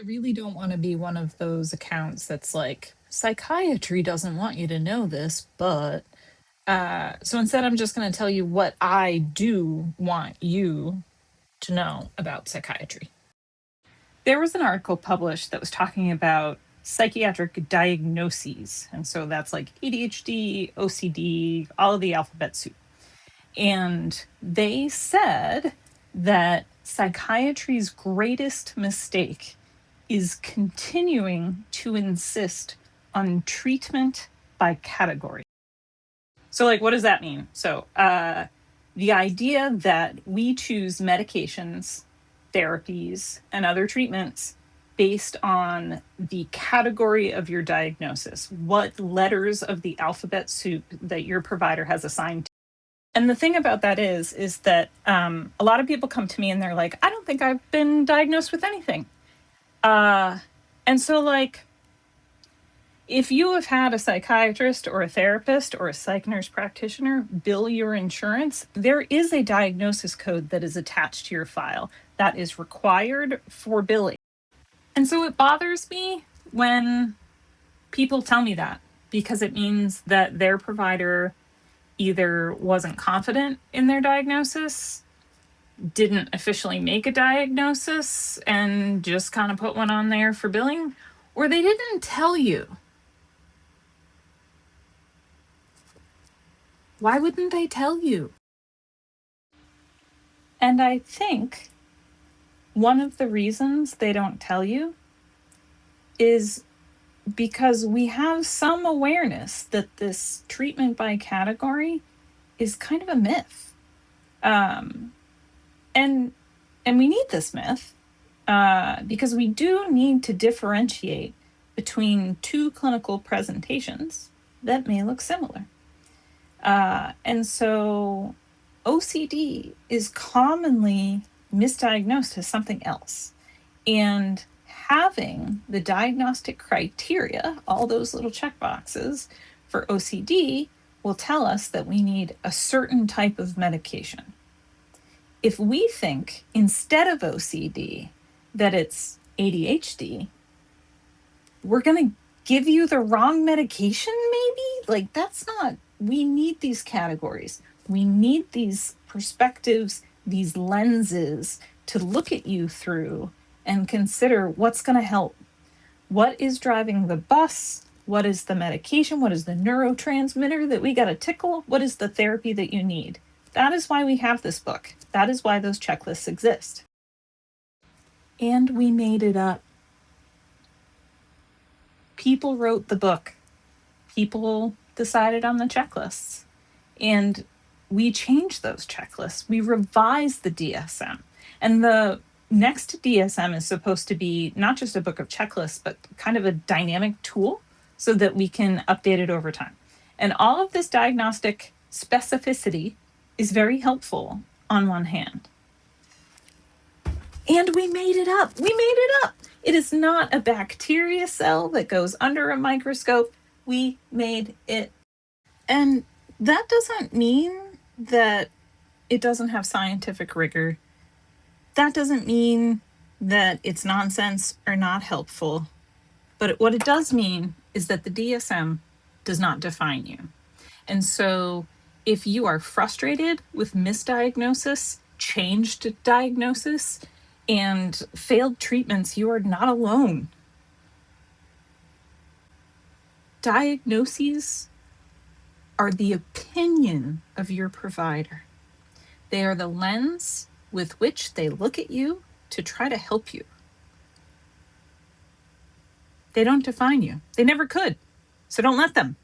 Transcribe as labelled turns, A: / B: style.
A: I really don't want to be one of those accounts that's like, psychiatry doesn't want you to know this, but so instead, I'm just going to tell you what I do want you to know about psychiatry. There was an article published that was talking about psychiatric diagnoses. And so that's like ADHD, OCD, all of the alphabet soup. And they said that psychiatry's greatest mistake is continuing to insist on treatment by category. So, like, what does that mean? So, the idea that we choose medications, therapies, and other treatments based on the category of your diagnosis, what letters of the alphabet soup that your provider has assigned to. And the thing about that is that a lot of people come to me and they're like, I don't think I've been diagnosed with anything. And so, like, if you have had a psychiatrist or a therapist or a psych nurse practitioner bill your insurance, there is a diagnosis code that is attached to your file that is required for billing. And so it bothers me when people tell me that, because it means that their provider either wasn't confident in their diagnosis, didn't officially make a diagnosis and just kind of put one on there for billing, or they didn't tell you. Why wouldn't they tell you? And I think one of the reasons they don't tell you is because we have some awareness that this treatment by category is kind of a myth. And we need this myth because we do need to differentiate between two clinical presentations that may look similar. And so OCD is commonly misdiagnosed as something else. And having the diagnostic criteria, all those little checkboxes for OCD, will tell us that we need a certain type of medication. If we think instead of OCD that it's ADHD, we're going to give you the wrong medication, maybe? Like, that's not, we need these categories. We need these perspectives, these lenses to look at you through and consider what's going to help. What is driving the bus? What is the medication? What is the neurotransmitter that we got to tickle? What is the therapy that you need? That is why we have this book. That is why those checklists exist. And we made it up. People wrote the book. People decided on the checklists. And we changed those checklists. We revised the DSM. And the next to DSM is supposed to be not just a book of checklists, but kind of a dynamic tool so that we can update it over time. And all of this diagnostic specificity is very helpful on one hand. And we made it up. We made it up. It is not a bacteria cell that goes under a microscope. We made it. And that doesn't mean that it doesn't have scientific rigor. That doesn't mean that it's nonsense or not helpful. But what it does mean is that the DSM does not define you. And so if you are frustrated with misdiagnosis, changed diagnosis, and failed treatments, you are not alone. Diagnoses are the opinion of your provider. They are the lens with which they look at you to try to help you. They don't define you. They never could. So don't let them.